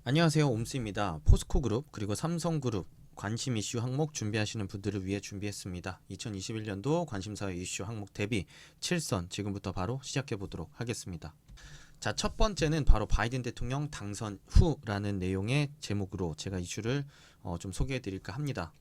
안녕하세요, 옴스입니다. 포스코그룹 그리고 삼성그룹 관심 이슈 항목 준비하시는 분들을 위해 준비했습니다. 2021년도 관심사회 이슈 항목 대비 7선 지금부터 바로 시작해 보도록 하겠습니다. 자, 첫 번째는 바로 바이든 대통령 당선 후라는 내용의 제목으로 제가 이슈를 좀 소개해 드릴까 합니다.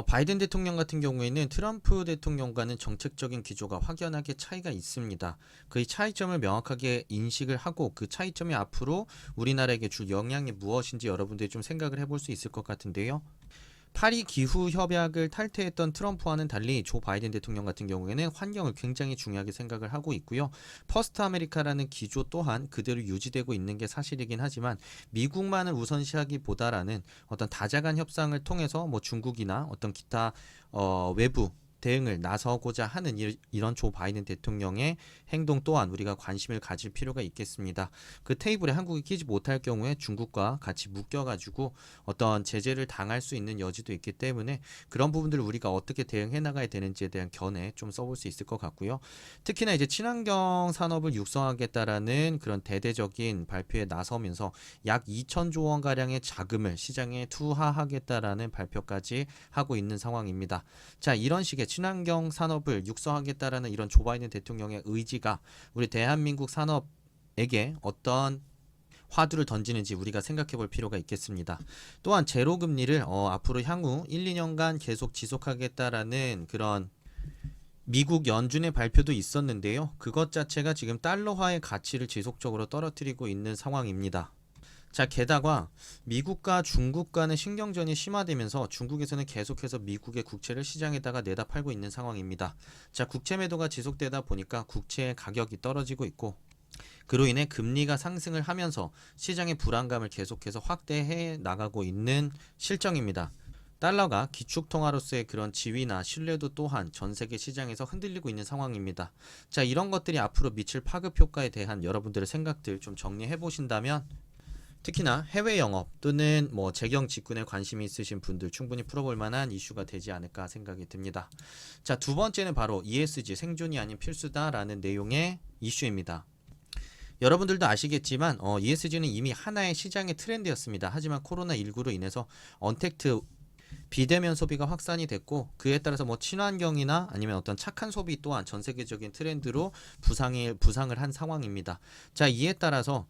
바이든 대통령 같은 경우에는 트럼프 대통령과는 정책적인 기조가 확연하게 차이가 있습니다. 그 차이점을 명확하게 인식을 하고 그 차이점이 앞으로 우리나라에게 줄 영향이 무엇인지 여러분들이 좀 생각을 해볼 수 있을 것 같은데요. 파리 기후 협약을 탈퇴했던 트럼프와는 달리 조 바이든 대통령 같은 경우에는 환경을 굉장히 중요하게 생각을 하고 있고요. 퍼스트 아메리카라는 기조 또한 그대로 유지되고 있는 게 사실이긴 하지만 미국만을 우선시하기보다라는 어떤 다자간 협상을 통해서 뭐 중국이나 어떤 기타 외부 대응을 나서고자 하는 이런 조 바이든 대통령의 행동 또한 우리가 관심을 가질 필요가 있겠습니다. 그 테이블에 한국이 끼지 못할 경우에 중국과 같이 묶여가지고 어떤 제재를 당할 수 있는 여지도 있기 때문에 그런 부분들을 우리가 어떻게 대응해 나가야 되는지에 대한 견해 좀 써볼 수 있을 것 같고요. 특히나 이제 친환경 산업을 육성하겠다라는 그런 대대적인 발표에 나서면서 약 2천조 원 가량의 자금을 시장에 투하하겠다라는 발표까지 하고 있는 상황입니다. 자, 이런 식의 친환경 산업을 육성하겠다라는 이런 조 바이든 대통령의 의지가 우리 대한민국 산업에게 어떤 화두를 던지는지 우리가 생각해 볼 필요가 있겠습니다. 또한 제로 금리를 앞으로 향후 1, 2년간 계속 지속하겠다라는 그런 미국 연준의 발표도 있었는데요. 그것 자체가 지금 달러화의 가치를 지속적으로 떨어뜨리고 있는 상황입니다. 자, 게다가 미국과 중국 간의 신경전이 심화되면서 중국에서는 계속해서 미국의 국채를 시장에다가 내다 팔고 있는 상황입니다. 자, 국채 매도가 지속되다 보니까 국채의 가격이 떨어지고 있고 그로 인해 금리가 상승을 하면서 시장의 불안감을 계속해서 확대해 나가고 있는 실정입니다. 달러가 기축통화로서의 그런 지위나 신뢰도 또한 전 세계 시장에서 흔들리고 있는 상황입니다. 자, 이런 것들이 앞으로 미칠 파급 효과에 대한 여러분들의 생각들 좀 정리해 보신다면 특히나 해외 영업 또는 뭐 재경 직군에 관심이 있으신 분들 충분히 풀어볼 만한 이슈가 되지 않을까 생각이 듭니다. 자, 두 번째는 바로 ESG 생존이 아닌 필수다라는 내용의 이슈입니다. 여러분들도 아시겠지만 ESG는 이미 하나의 시장의 트렌드였습니다. 하지만 코로나19로 인해서 언택트 비대면 소비가 확산이 됐고 그에 따라서 뭐 친환경이나 아니면 어떤 착한 소비 또한 전 세계적인 트렌드로 부상을 한 상황입니다. 자, 이에 따라서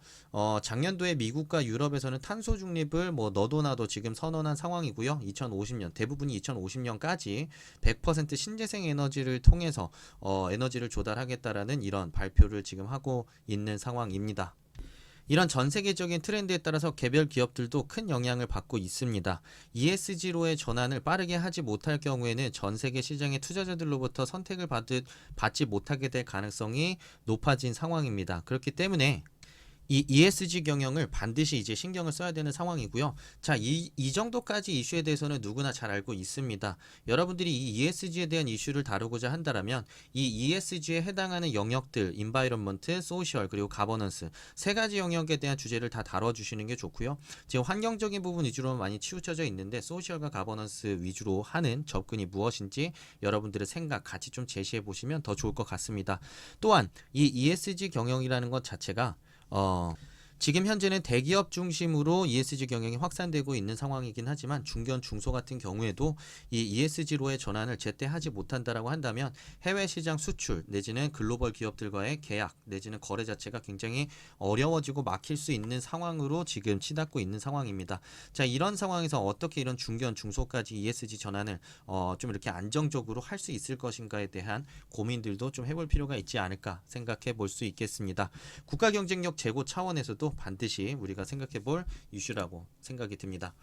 작년도에 미국과 유럽에서는 탄소 중립을 뭐 너도 나도 지금 선언한 상황이고요. 2050년 대부분이 2050년까지 100% 신재생 에너지를 통해서 에너지를 조달하겠다라는 이런 발표를 지금 하고 있는 상황입니다. 이런 전 세계적인 트렌드에 따라서 개별 기업들도 큰 영향을 받고 있습니다. ESG로의 전환을 빠르게 하지 못할 경우에는 전 세계 시장의 투자자들로부터 선택을 받지 못하게 될 가능성이 높아진 상황입니다. 그렇기 때문에 이 ESG 경영을 반드시 이제 신경을 써야 되는 상황이고요. 자, 이 정도까지 이슈에 대해서는 누구나 잘 알고 있습니다. 여러분들이 이 ESG에 대한 이슈를 다루고자 한다면 이 ESG에 해당하는 영역들, environment, social 그리고 governance 세 가지 영역에 대한 주제를 다 다뤄주시는 게 좋고요. 지금 환경적인 부분 위주로 많이 치우쳐져 있는데 social과 governance 위주로 하는 접근이 무엇인지 여러분들의 생각 같이 좀 제시해 보시면 더 좋을 것 같습니다. 또한 이 ESG 경영이라는 것 자체가 지금 현재는 대기업 중심으로 ESG 경영이 확산되고 있는 상황이긴 하지만 중견 중소 같은 경우에도 이 ESG로의 전환을 제때 하지 못한다라고 한다면 해외 시장 수출 내지는 글로벌 기업들과의 계약 내지는 거래 자체가 굉장히 어려워지고 막힐 수 있는 상황으로 지금 치닫고 있는 상황입니다. 자, 이런 상황에서 어떻게 이런 중견 중소까지 ESG 전환을 좀 이렇게 안정적으로 할 수 있을 것인가에 대한 고민들도 좀 해볼 필요가 있지 않을까 생각해 볼 수 있겠습니다. 국가 경쟁력 제고 차원에서도 반드시 우리가 생각해 볼 이슈라고 생각이 듭니다.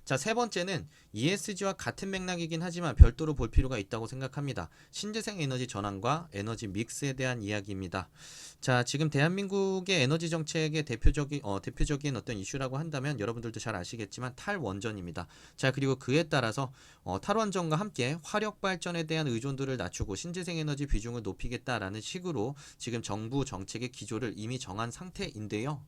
자, 세 번째는 ESG와 같은 맥락이긴 하지만 별도로 볼 필요가 있다고 생각합니다. 신재생 에너지 전환과 에너지 믹스에 대한 이야기입니다. 자, 지금 대한민국의 에너지 정책의 대표적인 어떤 이슈라고 한다면 여러분들도 잘 아시겠지만 탈원전입니다. 자, 그리고 그에 따라서 탈원전과 함께 화력 발전에 대한 의존도를 낮추고 신재생 에너지 비중을 높이겠다라는 식으로 지금 정부 정책의 기조를 이미 정한 상태인데요.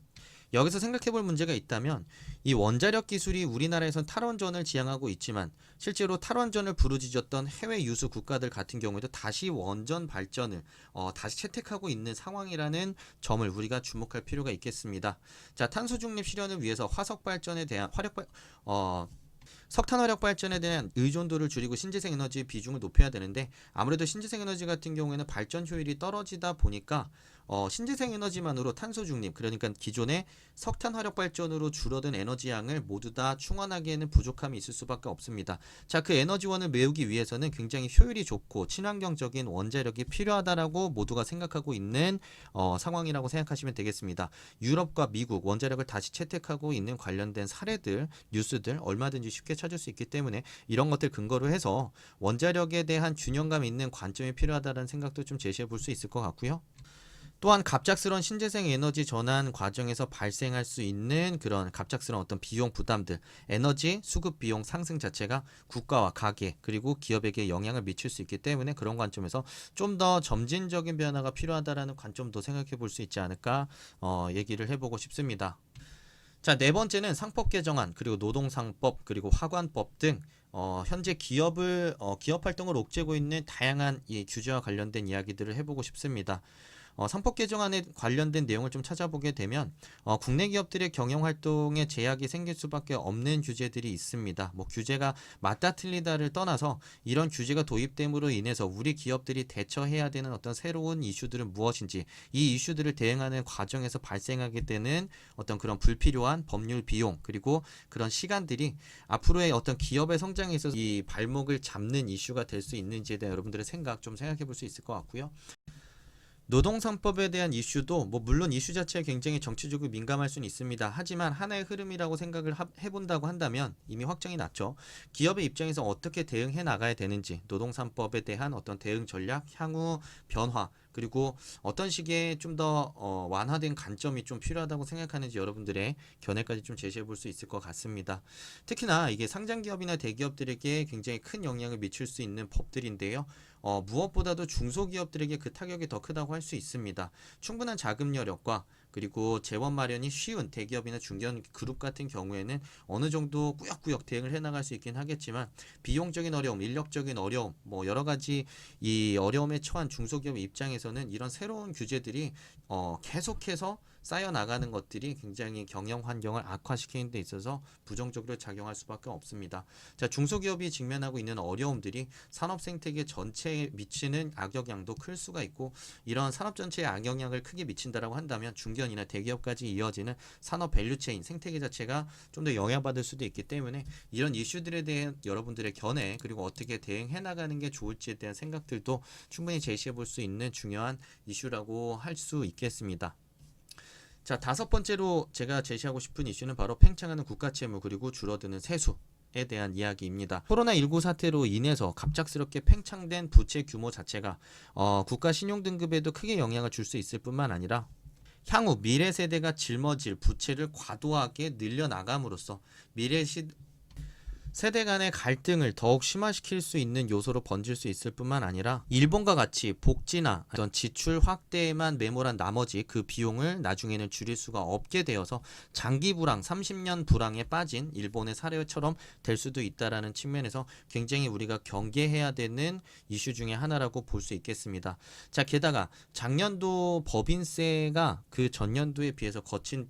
여기서 생각해 볼 문제가 있다면 이 원자력 기술이 우리나라에선 탈원전을 지향하고 있지만 실제로 탈원전을 부르짖었던 해외 유수 국가들 같은 경우에도 다시 원전 발전을 다시 채택하고 있는 상황이라는 점을 우리가 주목할 필요가 있겠습니다. 자, 탄소 중립 실현을 위해서 화석 발전에 대한 석탄 화력 발전에 대한 의존도를 줄이고 신재생 에너지 비중을 높여야 되는데 아무래도 신재생 에너지 같은 경우에는 발전 효율이 떨어지다 보니까 신재생 에너지만으로 탄소 중립, 그러니까 기존의 석탄 화력 발전으로 줄어든 에너지 양을 모두 다 충원하기에는 부족함이 있을 수밖에 없습니다. 자, 그 에너지원을 메우기 위해서는 굉장히 효율이 좋고 친환경적인 원자력이 필요하다라고 모두가 생각하고 있는 상황이라고 생각하시면 되겠습니다. 유럽과 미국 원자력을 다시 채택하고 있는 관련된 사례들, 뉴스들 얼마든지 쉽게 찾을 수 있기 때문에 이런 것들 근거로 해서 원자력에 대한 균형감 있는 관점이 필요하다는 생각도 좀 제시해 볼 수 있을 것 같고요. 또한 갑작스러운 신재생 에너지 전환 과정에서 발생할 수 있는 그런 갑작스러운 어떤 비용 부담들, 에너지 수급 비용 상승 자체가 국가와 가계 그리고 기업에게 영향을 미칠 수 있기 때문에 그런 관점에서 좀 더 점진적인 변화가 필요하다라는 관점도 생각해 볼 수 있지 않을까 얘기를 해보고 싶습니다. 자, 네 번째는 상법 개정안, 그리고 노동상법, 그리고 화관법 등 현재 기업 활동을 옥죄고 있는 다양한 이 규제와 관련된 이야기들을 해보고 싶습니다. 상법 개정안에 관련된 내용을 좀 찾아보게 되면 국내 기업들의 경영 활동에 제약이 생길 수밖에 없는 규제들이 있습니다. 뭐 규제가 맞다 틀리다를 떠나서 이런 규제가 도입됨으로 인해서 우리 기업들이 대처해야 되는 어떤 새로운 이슈들은 무엇인지, 이 이슈들을 대응하는 과정에서 발생하게 되는 어떤 그런 불필요한 법률 비용, 그리고 그런 시간들이 앞으로의 어떤 기업의 성장에 있어서 이 발목을 잡는 이슈가 될 수 있는지에 대한 여러분들의 생각 좀 생각해 볼 수 있을 것 같고요. 노동 3법에 대한 이슈도 물론 이슈 자체가 굉장히 정치적으로 민감할 수는 있습니다. 하지만 하나의 흐름이라고 생각을 해본다고 한다면 이미 확정이 났죠. 기업의 입장에서 어떻게 대응해 나가야 되는지, 노동 3법에 대한 어떤 대응 전략, 향후 변화, 그리고 어떤 식의 좀 더 완화된 관점이 좀 필요하다고 생각하는지 여러분들의 견해까지 좀 제시해 볼 수 있을 것 같습니다. 특히나 이게 상장 기업이나 대기업들에게 굉장히 큰 영향을 미칠 수 있는 법들인데요. 무엇보다도 중소기업들에게 그 타격이 더 크다고 할 수 있습니다. 충분한 자금 여력과 그리고 재원 마련이 쉬운 대기업이나 중견 그룹 같은 경우에는 어느 정도 꾸역꾸역 대응을 해나갈 수 있긴 하겠지만 비용적인 어려움, 인력적인 어려움, 여러 가지 이 어려움에 처한 중소기업 입장에서는 이런 새로운 규제들이 계속해서 쌓여 나가는 것들이 굉장히 경영 환경을 악화시키는 데 있어서 부정적으로 작용할 수밖에 없습니다. 자, 중소기업이 직면하고 있는 어려움들이 산업 생태계 전체에 미치는 악영향도 클 수가 있고, 이런 산업 전체에 악영향을 크게 미친다라고 한다면 중견이나 대기업까지 이어지는 산업 밸류체인 생태계 자체가 좀 더 영향받을 수도 있기 때문에 이런 이슈들에 대한 여러분들의 견해, 그리고 어떻게 대응해 나가는 게 좋을지에 대한 생각들도 충분히 제시해 볼 수 있는 중요한 이슈라고 할 수 있겠습니다. 자, 다섯 번째로 제가 제시하고 싶은 이슈는 바로 팽창하는 국가채무 그리고 줄어드는 세수에 대한 이야기입니다. 코로나19 사태로 인해서 갑작스럽게 팽창된 부채 규모 자체가 국가 신용등급에도 크게 영향을 줄 수 있을 뿐만 아니라 향후 미래 세대가 짊어질 부채를 과도하게 늘려나감으로써 미래 세대 간의 갈등을 더욱 심화시킬 수 있는 요소로 번질 수 있을 뿐만 아니라 일본과 같이 복지나 어떤 지출 확대에만 매몰한 나머지 그 비용을 나중에는 줄일 수가 없게 되어서 장기 불황, 30년 불황에 빠진 일본의 사례처럼 될 수도 있다라는 측면에서 굉장히 우리가 경계해야 되는 이슈 중에 하나라고 볼 수 있겠습니다. 자, 게다가 작년도 법인세가 그 전년도에 비해서 거친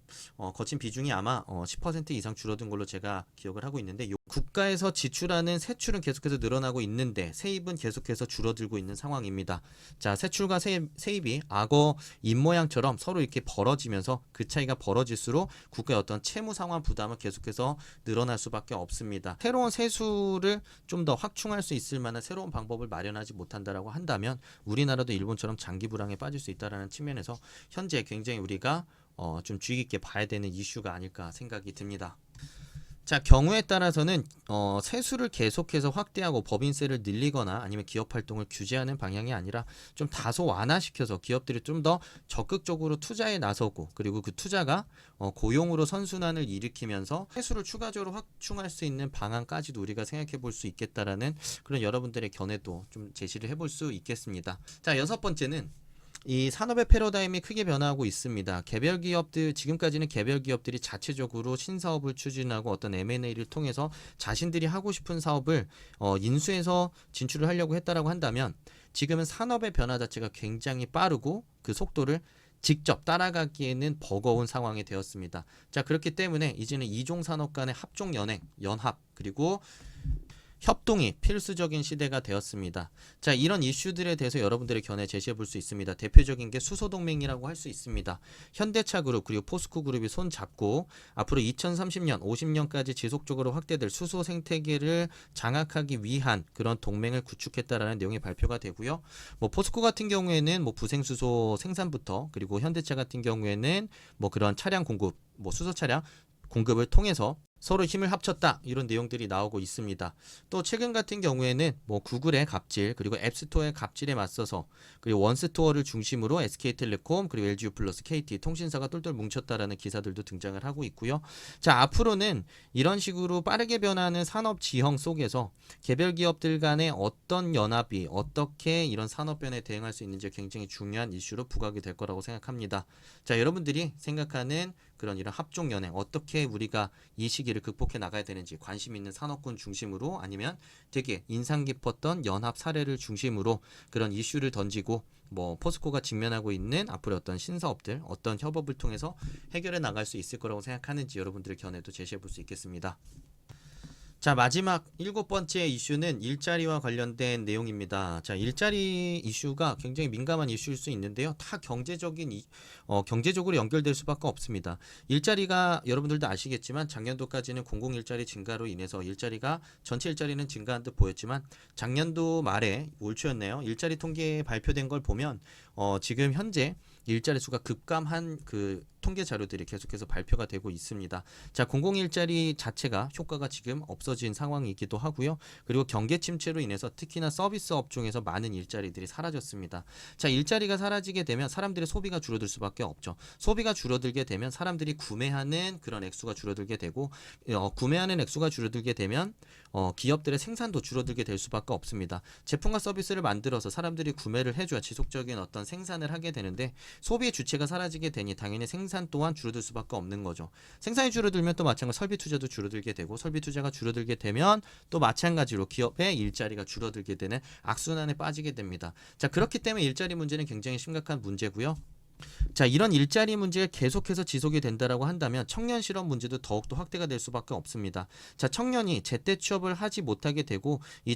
비중이 아마 10% 이상 줄어든 걸로 제가 기억을 하고 있는데, 국가에서 지출하는 세출은 계속해서 늘어나고 있는데 세입은 계속해서 줄어들고 있는 상황입니다. 자, 세출과 세입이 악어 입모양처럼 서로 이렇게 벌어지면서 그 차이가 벌어질수록 국가의 어떤 채무 상환 부담은 계속해서 늘어날 수밖에 없습니다. 새로운 세수를 좀 더 확충할 수 있을 만한 새로운 방법을 마련하지 못한다라고 한다면 우리나라도 일본처럼 장기 불황에 빠질 수 있다는 측면에서 현재 굉장히 우리가 좀 주의 깊게 봐야 되는 이슈가 아닐까 생각이 듭니다. 자, 경우에 따라서는 세수를 계속해서 확대하고 법인세를 늘리거나 아니면 기업 활동을 규제하는 방향이 아니라 좀 다소 완화시켜서 기업들이 좀 더 적극적으로 투자에 나서고, 그리고 그 투자가 고용으로 선순환을 일으키면서 세수를 추가적으로 확충할 수 있는 방안까지도 우리가 생각해 볼 수 있겠다라는 그런 여러분들의 견해도 좀 제시를 해볼 수 있겠습니다. 자, 여섯 번째는 이 산업의 패러다임이 크게 변화하고 있습니다. 개별 기업들, 지금까지는 개별 기업들이 자체적으로 신사업을 추진하고 어떤 M&A를 통해서 자신들이 하고 싶은 사업을 인수해서 진출을 하려고 했다라고 한다면, 지금은 산업의 변화 자체가 굉장히 빠르고 그 속도를 직접 따라가기에는 버거운 상황이 되었습니다. 자, 그렇기 때문에 이제는 이종 산업 간의 합종 연행, 연합, 그리고 협동이 필수적인 시대가 되었습니다. 자, 이런 이슈들에 대해서 여러분들의 견해 제시해 볼 수 있습니다. 대표적인 게 수소동맹이라고 할 수 있습니다. 현대차 그룹 그리고 포스코 그룹이 손 잡고 앞으로 2030년, 50년까지 지속적으로 확대될 수소 생태계를 장악하기 위한 그런 동맹을 구축했다라는 내용이 발표가 되고요. 뭐 포스코 같은 경우에는 뭐 부생수소 생산부터, 그리고 현대차 같은 경우에는 뭐 그런 차량 공급, 뭐 수소 차량 공급을 통해서 서로 힘을 합쳤다, 이런 내용들이 나오고 있습니다. 또 최근 같은 경우에는 뭐 구글의 갑질, 그리고 앱스토어의 갑질에 맞서서, 그리고 원스토어를 중심으로 SK텔레콤, 그리고 LG유플러스, KT 통신사가 똘똘 뭉쳤다라는 기사들도 등장을 하고 있고요. 자, 앞으로는 이런 식으로 빠르게 변하는 산업 지형 속에서 개별 기업들 간의 어떤 연합이 어떻게 이런 산업 변화에 대응할 수 있는지 굉장히 중요한 이슈로 부각이 될 거라고 생각합니다. 자, 여러분들이 생각하는 그런 이런 합종 연행, 어떻게 우리가 이 시기를 극복해 나가야 되는지, 관심 있는 산업군 중심으로 아니면 되게 인상 깊었던 연합 사례를 중심으로 그런 이슈를 던지고, 뭐 포스코가 직면하고 있는 앞으로 어떤 신사업들, 어떤 협업을 통해서 해결해 나갈 수 있을 거라고 생각하는지 여러분들의 견해도 제시해 볼 수 있겠습니다. 자, 마지막 7번째 이슈는 일자리와 관련된 내용입니다. 자, 일자리 이슈가 굉장히 민감한 이슈일 수 있는데요. 다 경제적으로 연결될 수밖에 없습니다. 일자리가 여러분들도 아시겠지만 작년도까지는 공공일자리 증가로 인해서 일자리가, 전체 일자리는 증가한 듯 보였지만 작년도 말에, 올 초였네요. 일자리 통계 발표된 걸 보면 지금 현재 일자리 수가 급감한 그 통계 자료들이 계속해서 발표가 되고 있습니다. 자, 공공일자리 자체가 효과가 지금 없어진 상황이기도 하고요. 그리고 경기 침체로 인해서 특히나 서비스 업종에서 많은 일자리들이 사라졌습니다. 자, 일자리가 사라지게 되면 사람들의 소비가 줄어들 수밖에 없죠. 소비가 줄어들게 되면 사람들이 구매하는 그런 액수가 줄어들게 되고, 구매하는 액수가 줄어들게 되면 기업들의 생산도 줄어들게 될 수밖에 없습니다. 제품과 서비스를 만들어서 사람들이 구매를 해줘야 지속적인 어떤 생산을 하게 되는데, 소비의 주체가 사라지게 되니 당연히 생산 또한 줄어들 수밖에 없는 거죠. 생산이 줄어들면 또 마찬가지로 설비 투자도 줄어들게 되고, 설비 투자가 줄어들게 되면 또 마찬가지로 기업의 일자리가 줄어들게 되는 악순환에 빠지게 됩니다. 자, 그렇기 때문에 일자리 문제는 굉장히 심각한 문제고요. 자, 이런 일자리 문제가 계속해서 지속이 된다라고 한다면 청년 실업 문제도 더욱더 확대가 될 수밖에 없습니다. 자, 청년이 제때 취업을 하지 못하게 되고, 이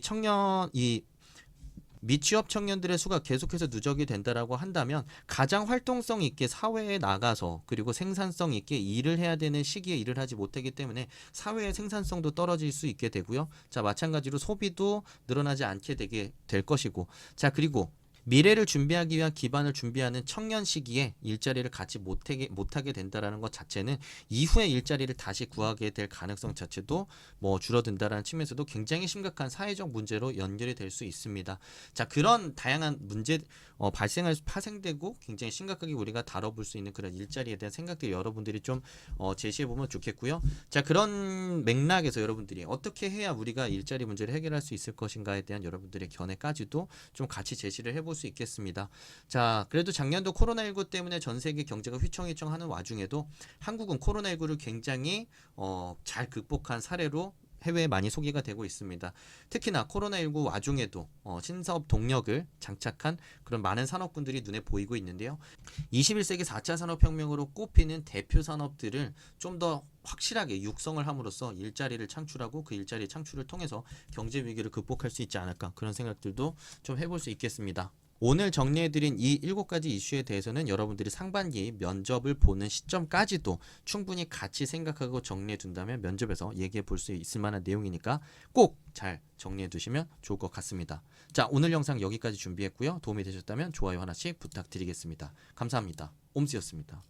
미취업 청년들의 수가 계속해서 누적이 된다라고 한다면 가장 활동성 있게 사회에 나가서, 그리고 생산성 있게 일을 해야 되는 시기에 일을 하지 못하기 때문에 사회의 생산성도 떨어질 수 있게 되고요. 자, 마찬가지로 소비도 늘어나지 않게 되게 될 것이고, 자, 그리고 미래를 준비하기 위한 기반을 준비하는 청년 시기에 일자리를 갖지 못하게 된다라는 것 자체는 이후에 일자리를 다시 구하게 될 가능성 자체도 뭐 줄어든다라는 측면에서도 굉장히 심각한 사회적 문제로 연결이 될 수 있습니다. 자, 그런 다양한 문제 파생되고 굉장히 심각하게 우리가 다뤄볼 수 있는 그런 일자리에 대한 생각들 여러분들이 좀 제시해 보면 좋겠고요. 자, 그런 맥락에서 여러분들이 어떻게 해야 우리가 일자리 문제를 해결할 수 있을 것인가에 대한 여러분들의 견해까지도 좀 같이 제시를 해볼 수 있겠습니다. 자, 그래도 작년도 코로나19 때문에 전 세계 경제가 휘청휘청하는 와중에도 한국은 코로나19를 굉장히 잘 극복한 사례로 해외에 많이 소개가 되고 있습니다. 특히나 코로나19 와중에도 신사업 동력을 장착한 그런 많은 산업군들이 눈에 보이고 있는데요. 21세기 4차 산업혁명으로 꼽히는 대표 산업들을 좀 더 확실하게 육성을 함으로써 일자리를 창출하고 그 일자리 창출을 통해서 경제 위기를 극복할 수 있지 않을까, 그런 생각들도 좀 해볼 수 있겠습니다. 오늘 정리해드린 이 7가지 이슈에 대해서는 여러분들이 상반기 면접을 보는 시점까지도 충분히 같이 생각하고 정리해둔다면 면접에서 얘기해 볼 수 있을 만한 내용이니까 꼭 잘 정리해두시면 좋을 것 같습니다. 자, 오늘 영상 여기까지 준비했고요. 도움이 되셨다면 좋아요 하나씩 부탁드리겠습니다. 감사합니다. 옴스였습니다.